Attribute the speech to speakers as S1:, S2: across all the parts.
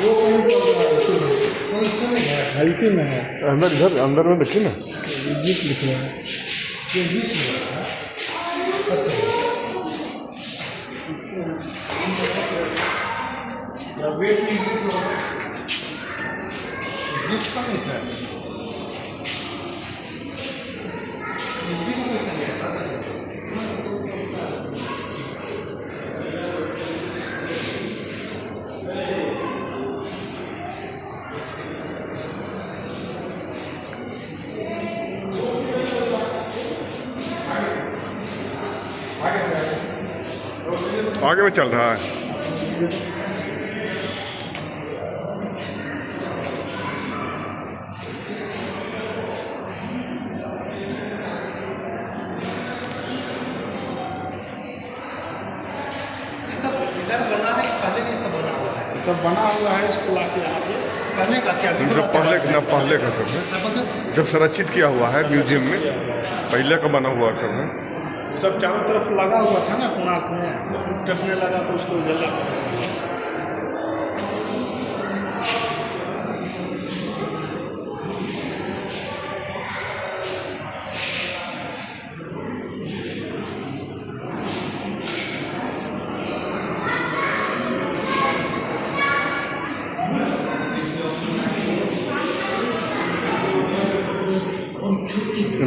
S1: वो इसी में है।
S2: अंदर इधर अंदर में देखिए ना,
S1: बीच लिख रहे हैं, ये बीच में है। वेट जिसका नहीं है
S2: आगे में चल रहा है।
S1: सब बना हुआ है इसको लाके आगे पहले का क्या
S2: पहले का सब है, जब संरक्षित किया हुआ है म्यूजियम में, पहले का बना हुआ सब है।
S1: सब चारों तरफ लगा हुआ था ना, कोणार्क में टपने लगा तो उसको जला।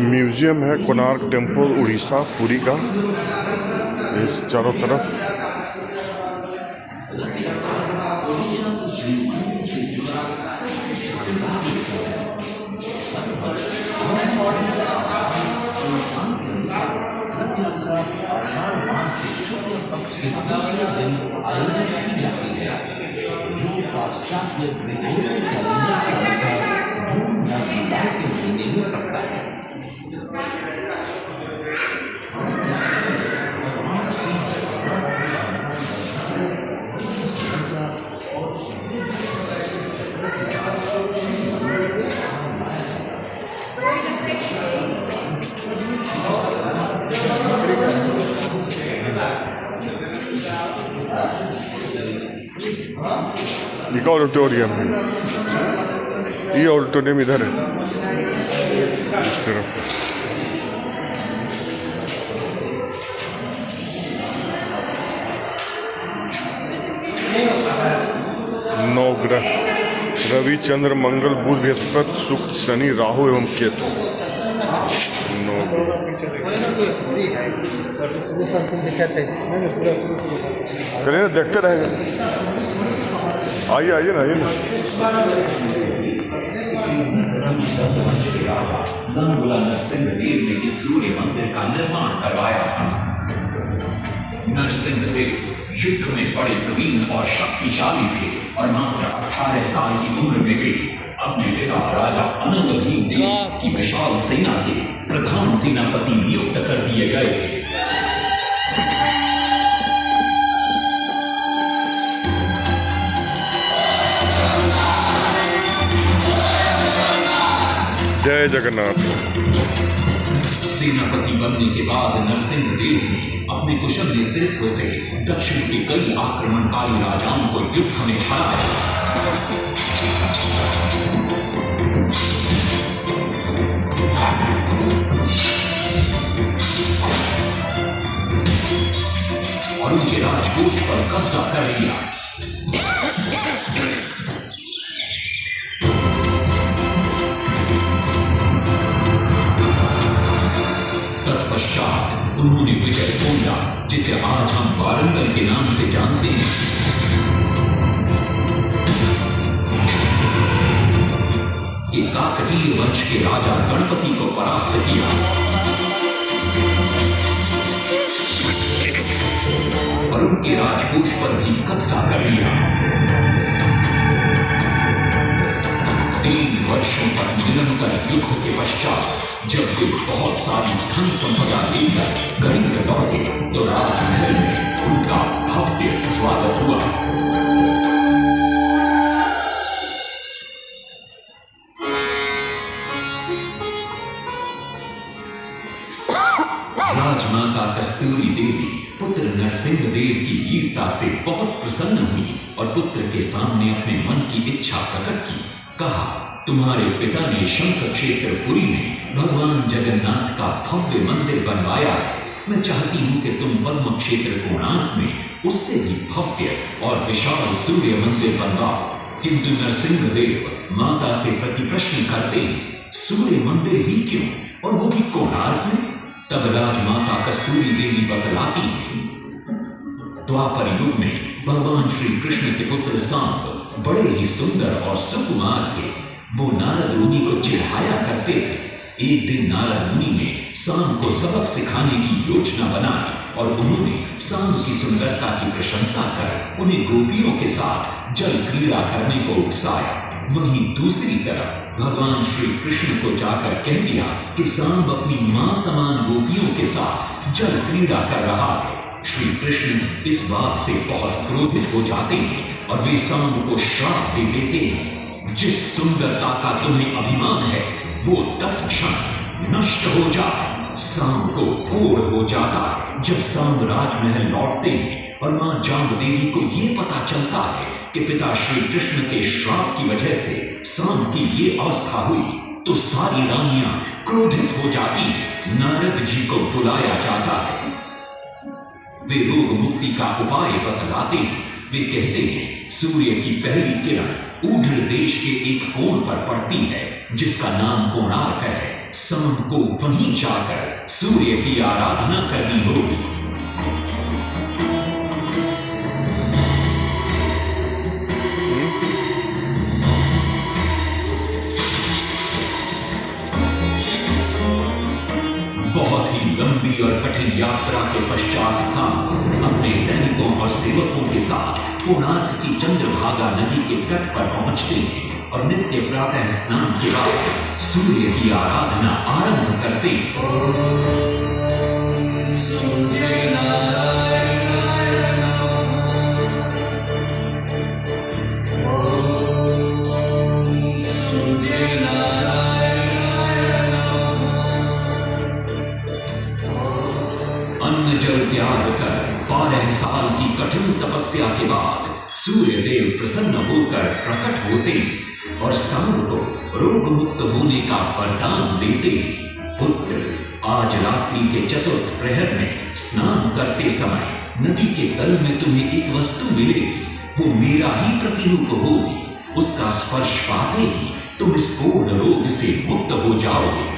S2: म्यूजियम है कोणार्क टेम्पल उड़ीसा पुरी का, इस चारों तरफ।
S3: जो पाश्चात्य ग्रेगोरियन कैलेंडर के अनुसार जून या जुलाई के महीने में पड़ता है।
S2: एक ऑडिटोरियम है, ये ऑडिटोरियम इधर है इस तरफ। नवग्रह रवि चंद्र मंगल बुध बृहस्पति शुक्र शनि राहु एवं केतु। चलिए ना, देखते रहेंगे। आइए आइए ना, आइए ना।
S3: नंगुला नरसिंह देव ने इस सूर्य मंदिर का निर्माण करवाया था। नरसिंह देव युद्ध में बड़े प्रवीण और शक्तिशाली थे और मात्र 18 साल की उम्र में वे अपने पिता राजा अनंग भीम देव की विशाल सेना के प्रधान सेनापति नियुक्त कर दिए गए थे।
S2: जय जगन्नाथ।
S3: सेनापति बनने के बाद नरसिंह देव ने अपने कुशल नेतृत्व से दक्षिण के कई आक्रमणकारी राजाओं को युद्ध में हराया। और उनके राजकोष पर कब्जा कर लिया। तत्पश्चात उन्होंने विजय गोंडा, जिसे आज हम वारंगल के नाम से जानते हैं, के काकतीय वंश के राजा गणपति को परास्त किया और उनके राजकोष पर भी कब्जा कर लिया। 3 वर्षों तक निरंतर युद्ध के पश्चात जब वे बहुत सारी धन संपदा लेकर गरीब लौटे तो राजमहल में उनका भव्य स्वागत हुआ। राजमाता कस्तूरी देवी पुत्र नरसिंह नरसिंहदेव की वीरता से बहुत प्रसन्न हुई और पुत्र के सामने अपने मन की इच्छा प्रकट की। कहा, तुम्हारे पिता ने शंख क्षेत्र पुरी में भगवान जगन्नाथ का भव्य मंदिर बनवाया है। मैं चाहती हूं कि तुम पद्म क्षेत्र कोणार्क में उससे भी भव्य और विशाल सूर्य मंदिर बनवाओ। किंतु नरसिंहदेव माता से प्रति प्रश्न करते हैं, सूर्य मंदिर ही क्यों, और वो भी कोणार्क में? तब राजमाता कस्तूरी देवी बतलाती है, द्वापर युग में भगवान श्री कृष्ण के पुत्र सांब बड़े ही सुंदर और सुकुमार थे। वो नारद मुनि को चिढ़ाया करते थे। एक दिन नारद मुनि ने सांब को सबक सिखाने की योजना बनाई और उन्होंने सांब की सुंदरता की प्रशंसा कर उन्हें गोपियों के साथ जल क्रीड़ा करने को उकसाया। वहीं दूसरी तरफ भगवान श्री कृष्ण को जाकर कह दिया कि सांब अपनी मां समान गोपियों के साथ जल क्रीड़ा कर रहा है। श्री कृष्ण इस बात से बहुत क्रोधित हो जाते हैं और वे सांब को श्राप दे देते हैं, जिस सुंदरता का तुम्हें अभिमान है वो तत्क्षण नष्ट हो जाए। सांब को कोढ़ हो जाता है। जब सांब राजमहल लौटते हैं और मां जाम्बदेवी को ये पता चलता है कि पिता श्री कृष्ण के श्राप की वजह से सांब की ये अवस्था हुई, तो सारी रानियां क्रोधित हो जाती। नारद जी को बुलाया जाता है। वे रोग मुक्ति का उपाय बतलाते हैं। वे कहते हैं, सूर्य की पहली किरण ऊढ़ देश के एक कोण पर पड़ती है जिसका नाम कोणार्क है। सांब को वहीं जाकर सूर्य की आराधना करनी होगी। बहुत ही लंबी और कठिन यात्रा के पश्चात सांब अपने सैनिकों और सेवकों के साथ कोणार्क की चंद्रभागा नदी के तट पर पहुंचते हैं और नित्य प्रातः स्नान के बाद सूर्य की आराधना आरंभ करते हैं। अन्न जल त्याग कर 12 साल की कठिन तपस्या के बाद सूर्य देव प्रसन्न होकर प्रकट होते और सांब को रोग मुक्त होने का वरदान देते। पुत्र, आज रात्रि के चतुर्थ प्रहर में स्नान करते समय नदी के तल में तुम्हें एक वस्तु मिलेगी। वो मेरा ही प्रतिरूप होगी। उसका स्पर्श पाते ही तुम इस कोढ़ रोग से मुक्त हो जाओगे।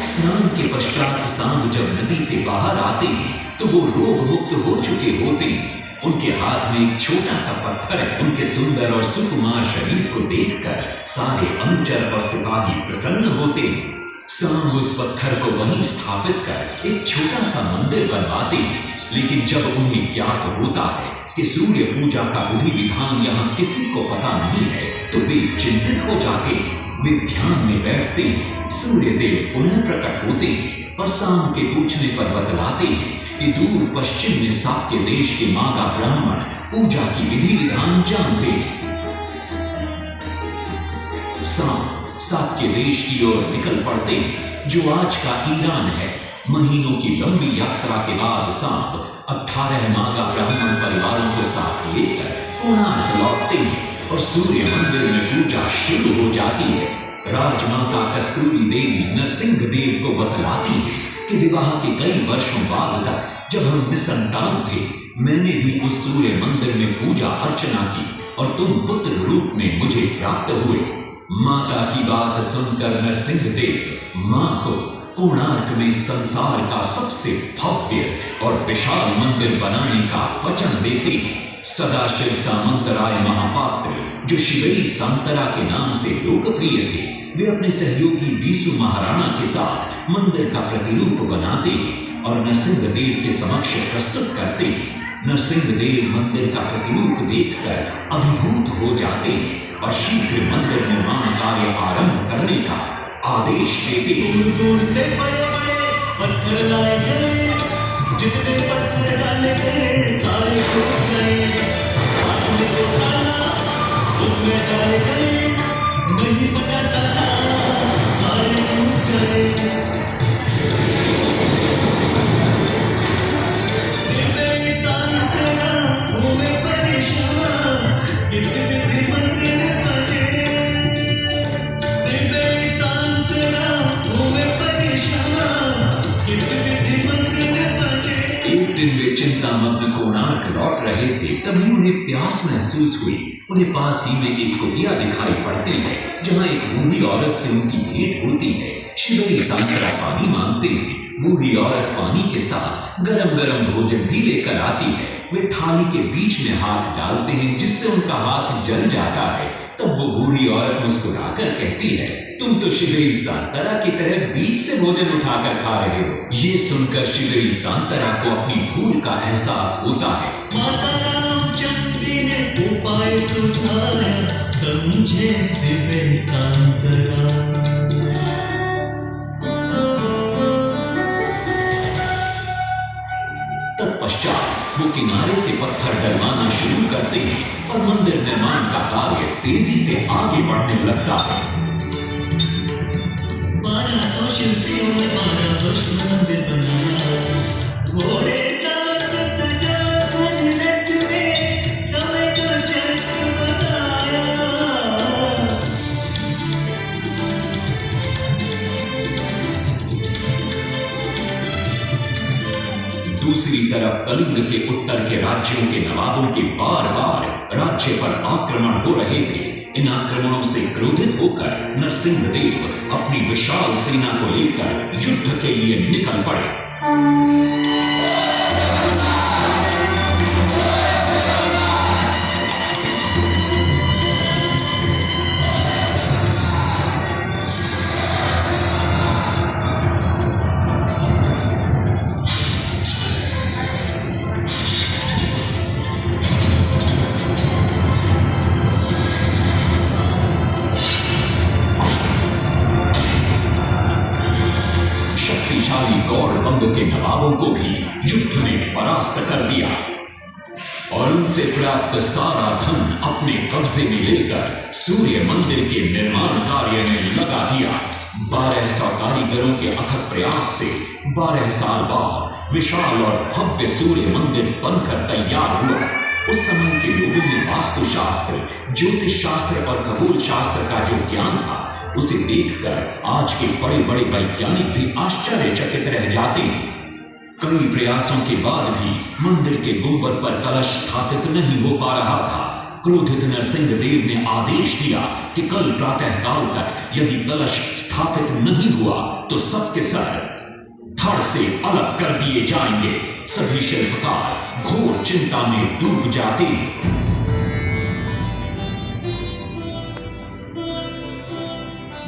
S3: स्नान के पश्चात सांब जब नदी से बाहर आते हैं तो वो रोग मुक्त हो चुके होते हैं। उनके हाथ में एक छोटा सा पत्थर है। उनके सुंदर और सुकुमार शरीर को देखकर सारे अनुचर और सिपाही प्रसन्न होते हैं। सांब उस पत्थर को वहीं स्थापित कर एक छोटा सा मंदिर बनवाते हैं। लेकिन जब उन्हें ज्ञात होता है कि सूर्य पूजा का विधि विधान यहाँ किसी को पता नहीं है तो वे चिंतित हो जाते हैं। वे ध्यान में बैठते हैं। सूर्य देव पुनः प्रकट होते हैं और सांब के पूछने पर बतलाते हैं कि दूर पश्चिम में साक्य देश के मागा ब्राह्मण पूजा की विधि विधान जानते हैं। सांब साक्य देश की ओर निकल पड़ते हैं जो आज का ईरान है। महीनों की लंबी यात्रा के बाद सांब 18 मागा ब्राह्मण परिवारों को साथ लेकर कोणार्क लौटते हैं और सूर्य मंदिर में पूजा शुरू हो जाती है। राजमाता कस्तूरी देवी नरसिंह देव को बतलाती है कि विवाह के कई वर्षों बाद तक जब हम निसंतान थे, मैंने भी उस सूर्य मंदिर में पूजा अर्चना की और तुम पुत्र रूप में मुझे प्राप्त हुए। माता की बात सुनकर नरसिंह देव मां को कोणार्क में संसार का सबसे भव्य और विशाल मंदिर बनाने का वचन देते हैं। सदाशिव सामंतराय महापात्र, जो शिवई सांतरा के नाम से लोकप्रिय थे, वे अपने सहयोगी बीसू महाराणा के साथ मंदिर का प्रतिरूप बनाते और नरसिंह देव के समक्ष प्रस्तुत करते। नरसिंह देव मंदिर का प्रतिरूप देखकर अभिभूत हो जाते और शीघ्र मंदिर निर्माण कार्य आरंभ करने का आदेश देते।
S4: दूर दूर से बड़े बड़े पत्थर लाए गए, जितने पत्थर डाले गए सारे टूट गए। हाथ में जो डाला उसमें डाले गए, नहीं पता डाला सारे टूट गए।
S3: थे तभी उन्हें प्यास महसूस हुई। उन्हें पास ही में एक कुटिया दिखाई पड़ती है जहाँ एक बूढ़ी औरत से उनकी भेंट होती है। शिवई सांतरा पानी मांगते हैं। बूढ़ी औरत पानी के साथ गरम गरम भोजन भी लेकर आती है। वे थाली के बीच में हाथ डालते हैं जिससे उनका हाथ जल जाता है। तब वो बूढ़ी औरत मुस्कुराकर कहती है, तुम तो शिवई सांतरा की तरह बीच से भोजन उठाकर खा रहे हो। ये सुनकर शिवई सांतरा को अपनी भूल का एहसास होता है।
S4: माता रामचंद्र ने उपाय सुझाया, समझे शिवई सांतरा।
S3: तत्पश्चात वो किनारे से पत्थर डलवाना शुरू करते हैं और मंदिर निर्माण का कार्य तेजी से आगे बढ़ने लगता है।
S4: 1200 शिल्पियों ने 12 वर्ष में मंदिर बनाया। घोड़े साथ सजा धन रथ में समय का चक्र बनाया।
S3: दूसरी तरफ कलिंग के उत्तर के राज्यों के नवाबों के बार बार राज्य पर आक्रमण हो रहे थे। इन आक्रमणों से क्रोधित होकर नरसिंह देव अपनी विशाल सेना को लेकर युद्ध के लिए निकल पड़े। शक्तिशाली गौड़वंग के नवाबों को भी युद्ध में परास्त कर दिया और उनसे प्राप्त सारा धन अपने कब्जे में लेकर सूर्य मंदिर के निर्माण कार्य में लगा दिया। 1200 कारीगरों के अथक प्रयास से 12 साल बाद विशाल और भव्य सूर्य मंदिर बनकर तैयार हुआ। उस समय के लोगों में वास्तुशास्त्र, ज्योतिष शास्त्र और खगोल शास्त्र का जो ज्ञान था उसे देखकर आज के बड़े बड़े वैज्ञानिक भी आश्चर्यचकित रह जाते हैं। कई प्रयासों के बाद भी मंदिर के गुंबद पर कलश स्थापित नहीं हो पा रहा था। क्रोधित नरसिंह देव ने आदेश दिया कि कल प्रातः काल तक यदि कलश स्थापित नहीं हुआ तो सबके सर धड़ से अलग कर दिए जाएंगे। सभी शिल्पकार घोर चिंता में डूब जाते हैं।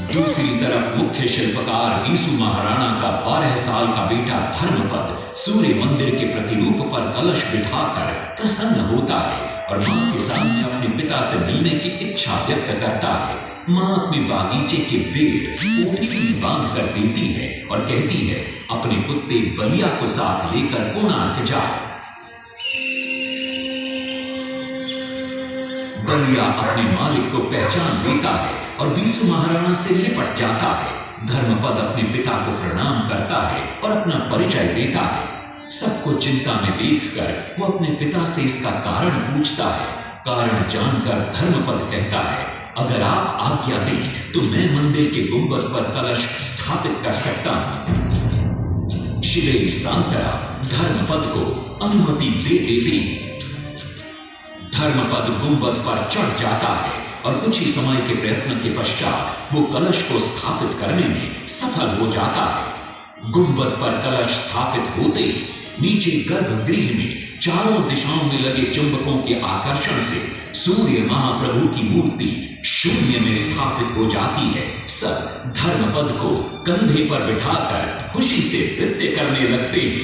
S3: दूसरी तरफ मुख्य शिल्पकार ईसु महाराणा का 12 साल का बेटा धर्मपद सूर्य मंदिर के प्रतिरूप पर कलश बिठाकर प्रसन्न होता है और मां के सामने अपने पिता से मिलने की इच्छा व्यक्त करता है। मां अपने बागीचे के पेड़ ओखली में बांध कर देती है और कहती है, अपने कुत्ते बलिया को साथ लेकर कोणार्क जा। बलिया अपने मालिक को पहचान लेता है और बीसु महाराणा से लिपट जाता है। धर्मपद अपने पिता को प्रणाम करता है और अपना परिचय देता है। सबको चिंता में देखकर वो अपने पिता से इसका कारण पूछता है। कारण जानकर धर्मपद कहता है, अगर आप आज्ञा दें तो मैं मंदिर के गुंबद पर कलश स्थापित कर सकता हूं। शिवई सांतरा धर्मपद को अनुमति दे देती है। धर्मपद गुंबद पर चढ़ जाता है और कुछ ही समय के प्रयत्न के पश्चात वो कलश को स्थापित करने में सफल हो जाता है। गुंबद पर कलश स्थापित होते ही नीचे गर्भगृह में चारों दिशाओं में लगे चुंबकों के आकर्षण से सूर्य महाप्रभु की मूर्ति शून्य में स्थापित हो जाती है। सब धर्मपद को कंधे पर बिठाकर खुशी से नृत्य करने लगते हैं।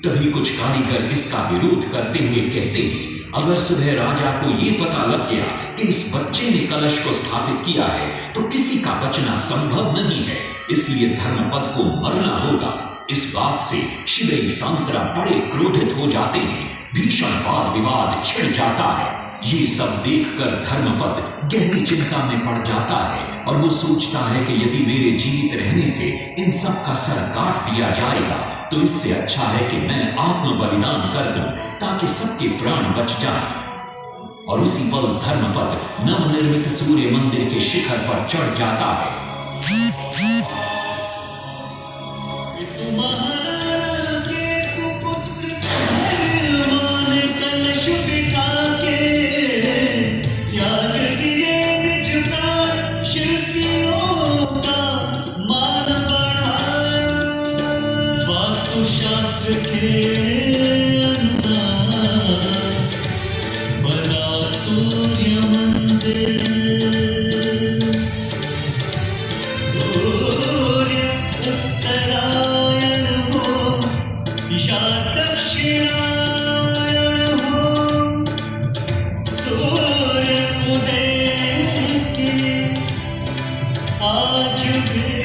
S3: तभी कुछ कारीगर इसका विरोध करते हुए कहते हैं, अगर सुबह राजा को ये पता लग गया कि इस बच्चे ने कलश को स्थापित किया है तो किसी का बचना संभव नहीं है, इसलिए धर्मपद को मरना होगा। इस बात से शिवई सांतरा बड़े क्रोधित हो जाते हैं। भीषण वाद विवाद छिड़ जाता है। ये सब देखकर धर्मपद गहरी चिंता में पड़ जाता है और वो सोचता है कि यदि मेरे जीवित रहने से इन सब का सर काट दिया जाएगा तो इससे अच्छा है कि मैं आत्म बलिदान कर दूं ताकि सबके प्राण बच जाएं। और उसी पल धर्मपद नवनिर्मित सूर्य मंदिर के शिखर पर चढ़ जाता है।
S4: महाराणा के सुपुत्र धर्ममान कलश बिठा आज भी